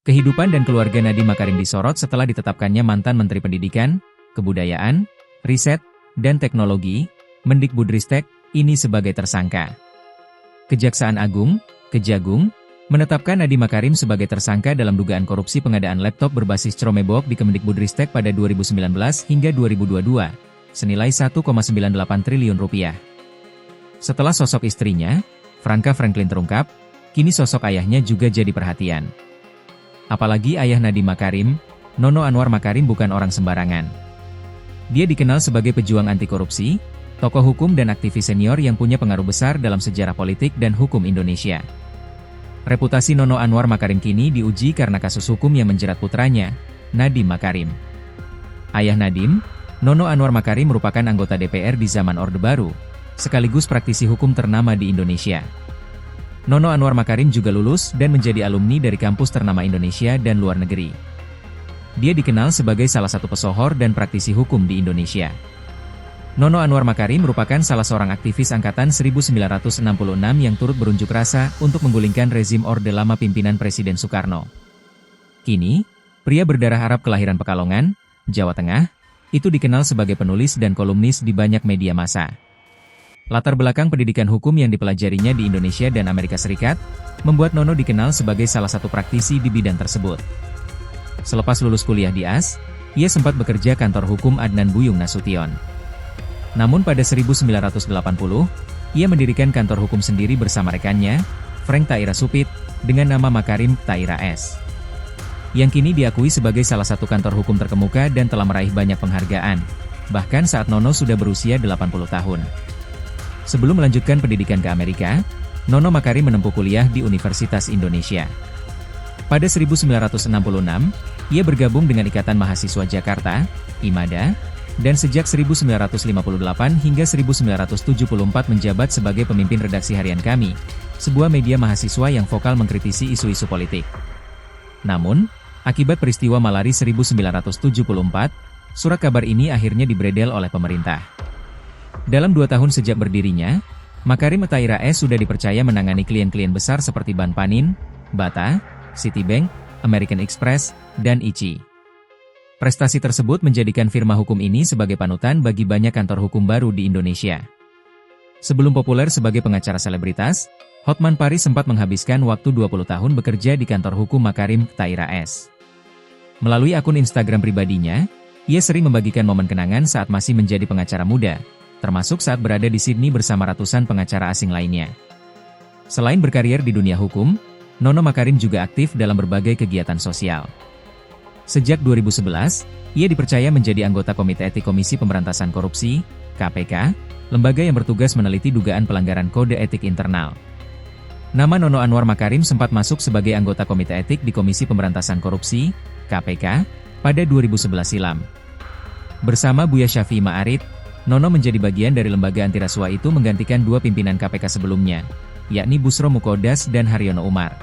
Kehidupan dan keluarga Nadiem Makarim disorot setelah ditetapkannya mantan Menteri Pendidikan, Kebudayaan, Riset, dan Teknologi, Mendikbudristek, ini sebagai tersangka. Kejaksaan Agung, Kejagung, menetapkan Nadiem Makarim sebagai tersangka dalam dugaan korupsi pengadaan laptop berbasis Chromebook di Kemendikbudristek pada 2019 hingga 2022, senilai 1,98 triliun rupiah. Setelah sosok istrinya, Franka Franklin terungkap, kini sosok ayahnya juga jadi perhatian. Apalagi ayah Nadiem Makarim, Nono Anwar Makarim bukan orang sembarangan. Dia dikenal sebagai pejuang anti korupsi, tokoh hukum dan aktivis senior yang punya pengaruh besar dalam sejarah politik dan hukum Indonesia. Reputasi Nono Anwar Makarim kini diuji karena kasus hukum yang menjerat putranya, Nadiem Makarim. Ayah Nadiem, Nono Anwar Makarim merupakan anggota DPR di zaman Orde Baru, sekaligus praktisi hukum ternama di Indonesia. Nono Anwar Makarim juga lulus dan menjadi alumni dari kampus ternama Indonesia dan luar negeri. Dia dikenal sebagai salah satu pesohor dan praktisi hukum di Indonesia. Nono Anwar Makarim merupakan salah seorang aktivis angkatan 1966 yang turut berunjuk rasa untuk menggulingkan rezim Orde Lama pimpinan Presiden Soekarno. Kini, pria berdarah Arab kelahiran Pekalongan, Jawa Tengah, itu dikenal sebagai penulis dan kolumnis di banyak media massa. Latar belakang pendidikan hukum yang dipelajarinya di Indonesia dan Amerika Serikat, membuat Nono dikenal sebagai salah satu praktisi di bidang tersebut. Selepas lulus kuliah di AS, ia sempat bekerja kantor hukum Adnan Buyung Nasution. Namun pada 1980, ia mendirikan kantor hukum sendiri bersama rekannya, Frank Taira Supit, dengan nama Makarim Taira S. Yang kini diakui sebagai salah satu kantor hukum terkemuka dan telah meraih banyak penghargaan, bahkan saat Nono sudah berusia 80 tahun. Sebelum melanjutkan pendidikan ke Amerika, Nono Makarim menempuh kuliah di Universitas Indonesia. Pada 1966, ia bergabung dengan Ikatan Mahasiswa Jakarta, IMADA, dan sejak 1958 hingga 1974 menjabat sebagai pemimpin redaksi harian Kami, sebuah media mahasiswa yang vokal mengkritisi isu-isu politik. Namun, akibat peristiwa Malari 1974, surat kabar ini akhirnya dibredel oleh pemerintah. Dalam 2 tahun sejak berdirinya, Makarim Taira S sudah dipercaya menangani klien-klien besar seperti Ban Panin, Bata, Citibank, American Express, dan ICI. Prestasi tersebut menjadikan firma hukum ini sebagai panutan bagi banyak kantor hukum baru di Indonesia. Sebelum populer sebagai pengacara selebritas, Hotman Paris sempat menghabiskan waktu 20 tahun bekerja di kantor hukum Makarim Taira S. Melalui akun Instagram pribadinya, ia sering membagikan momen kenangan saat masih menjadi pengacara muda, termasuk saat berada di Sydney bersama ratusan pengacara asing lainnya. Selain berkarier di dunia hukum, Nono Makarim juga aktif dalam berbagai kegiatan sosial. Sejak 2011, ia dipercaya menjadi anggota Komite Etik Komisi Pemberantasan Korupsi, KPK, lembaga yang bertugas meneliti dugaan pelanggaran kode etik internal. Nama Nono Anwar Makarim sempat masuk sebagai anggota Komite Etik di Komisi Pemberantasan Korupsi, KPK, pada 2011 silam. Bersama Buya Syafi'i Ma'arif, Nono menjadi bagian dari lembaga antirasuah itu menggantikan 2 pimpinan KPK sebelumnya, yakni Busro Mukodas dan Haryono Umar.